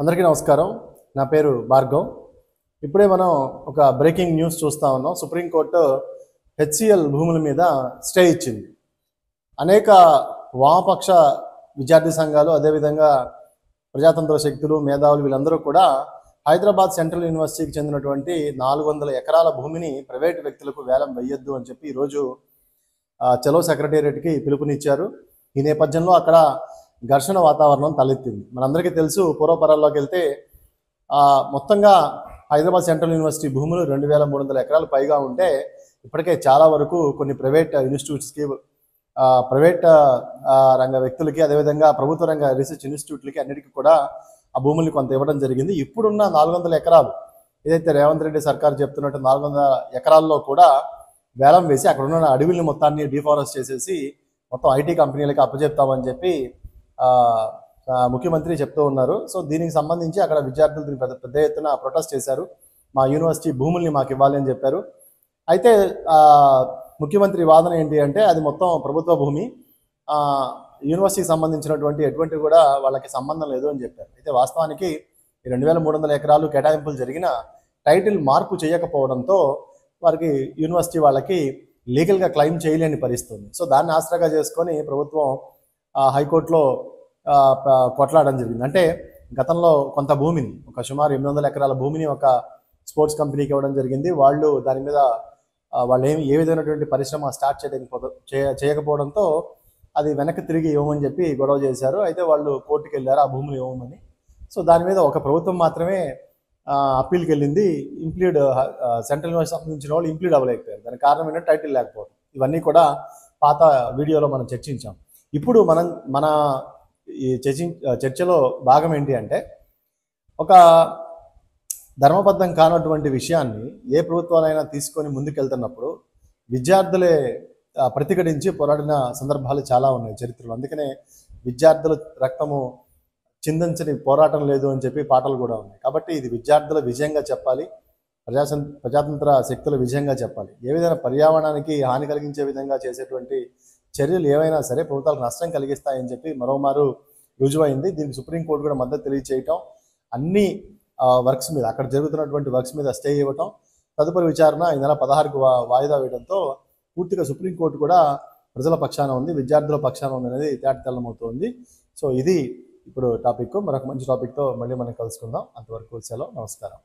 అందరికీ నమస్కారం. నా పేరు భార్గవ్. ఇప్పుడే మనం ఒక బ్రేకింగ్ న్యూస్ చూస్తా ఉన్నాం. సుప్రీంకోర్టు హెచ్సిఎల్ భూముల మీద స్టే ఇచ్చింది. అనేక వామపక్ష విద్యార్థి సంఘాలు, అదేవిధంగా ప్రజాతంత్ర శక్తులు, మేధావులు వీళ్ళందరూ కూడా హైదరాబాద్ సెంట్రల్ యూనివర్సిటీకి చెందినటువంటి 400 ఎకరాల భూమిని ప్రైవేటు వ్యక్తులకు వేలం వేయొద్దు అని చెప్పి ఈరోజు చలో సెక్రటేరియట్కి పిలుపునిచ్చారు. ఈ నేపథ్యంలో అక్కడ ఘర్షణ వాతావరణం తలెత్తింది. మనందరికీ తెలుసు, పూర్వపరాల్లోకి వెళ్తే మొత్తంగా హైదరాబాద్ సెంట్రల్ యూనివర్సిటీ భూములు 2300 ఎకరాలు పైగా ఉంటే ఇప్పటికే చాలా వరకు కొన్ని ప్రైవేట్ ఇన్స్టిట్యూట్స్కి, ప్రైవేట్ రంగ వ్యక్తులకి, అదేవిధంగా ప్రభుత్వ రంగ రీసెర్చ్ ఇన్స్టిట్యూట్లకి అన్నిటికీ కూడా ఆ భూముల్ని కొంత ఇవ్వడం జరిగింది. ఇప్పుడున్న 400 ఎకరాలు ఏదైతే రేవంత్ రెడ్డి సర్కార్ చెప్తున్నట్టు 400 ఎకరాల్లో కూడా వేలం వేసి అక్కడ ఉన్న అడవుల్ని మొత్తాన్ని డిఫారెస్ట్ చేసేసి మొత్తం ఐటీ కంపెనీలకి అప్పచెప్తామని చెప్పి ముఖ్యమంత్రి చెప్తూ ఉన్నారు. సో దీనికి సంబంధించి అక్కడ విద్యార్థులు దీన్ని పెద్ద ఎత్తున ప్రొటెస్ట్ చేశారు. మా యూనివర్సిటీ భూముల్ని మాకు ఇవ్వాలి అని చెప్పారు. అయితే ముఖ్యమంత్రి వాదన ఏంటి అంటే అది మొత్తం ప్రభుత్వ భూమి, యూనివర్సిటీకి సంబంధించినటువంటి ఎటువంటి కూడా వాళ్ళకి సంబంధం లేదు అని చెప్పారు. అయితే వాస్తవానికి 2300 ఎకరాలు కేటాయింపులు జరిగిన టైటిల్ మార్పు చేయకపోవడంతో వారికి యూనివర్సిటీ వాళ్ళకి లీగల్గా క్లెయిమ్ చేయలేని పరిస్థితుంది. సో దాన్ని ఆసరాగా చేసుకొని ప్రభుత్వం హైకోర్టులో కొట్లాడడం జరిగింది. అంటే గతంలో కొంత భూమిని, ఒక సుమారు 800 ఎకరాల భూమిని ఒక స్పోర్ట్స్ కంపెనీకి ఇవ్వడం జరిగింది. వాళ్ళు దాని మీద వాళ్ళు ఏ విధమైనటువంటి పరిశ్రమ స్టార్ట్ చేయకపోవడంతో అది వెనక్కి తిరిగి ఇవ్వమని చెప్పి గొడవ చేశారు. అయితే వాళ్ళు కోర్టుకు వెళ్ళారు ఆ భూములు ఇవ్వమని. సో దాని మీద ఒక ప్రభుత్వం మాత్రమే అప్పీల్కి వెళ్ళింది. ఇంప్లీడ్ సెంట్రల్ యూనివర్సిటీ సంబంధించిన వాళ్ళు ఇంప్లీడ్ అవ్వలేకపోయారు. దానికి కారణం ఏంటంటే టైటిల్ లేకపోవడం. ఇవన్నీ కూడా పాత వీడియోలో మనం చర్చించాం. ఇప్పుడు మన ఈ చర్చలో భాగం ఏంటి అంటే, ఒక ధర్మబద్ధం కానటువంటి విషయాన్ని ఏ ప్రభుత్వాలైనా తీసుకొని ముందుకెళ్తున్నప్పుడు విద్యార్థులే ప్రతిఘటించి పోరాడిన సందర్భాలు చాలా ఉన్నాయి చరిత్రలో. అందుకనే విద్యార్థుల రక్తము చిందించని పోరాటం లేదు అని చెప్పి పాటలు కూడా ఉన్నాయి. కాబట్టి ఇది విద్యార్థుల విజయంగా చెప్పాలి, ప్రజాతంత్ర శక్తుల విజయంగా చెప్పాలి. ఏ విధంగా పర్యావరణానికి హాని కలిగించే విధంగా చేసేటువంటి చర్యలు ఏవైనా సరే ప్రభుత్వాలకు నష్టం కలిగిస్తాయని చెప్పి మరోమారు రుజువైంది. దీనికి సుప్రీంకోర్టు కూడా మద్దతు తెలియచేయటం, అన్ని వర్క్స్ మీద, అక్కడ జరుగుతున్నటువంటి వర్క్స్ మీద స్టే ఇవ్వటం, తదుపరి విచారణ ఈ నెల 16కు వాయిదా వేయడంతో పూర్తిగా సుప్రీంకోర్టు కూడా ప్రజల పక్షాన ఉంది, విద్యార్థుల పక్షాన ఉంది అనేది తేటతెల్లమవుతోంది. సో ఇది ఇప్పుడు టాపిక్. మరొక మంచి టాపిక్తో మళ్ళీ మనం కలుసుకుందాం. అంతవరకు సెలవు. నమస్కారం.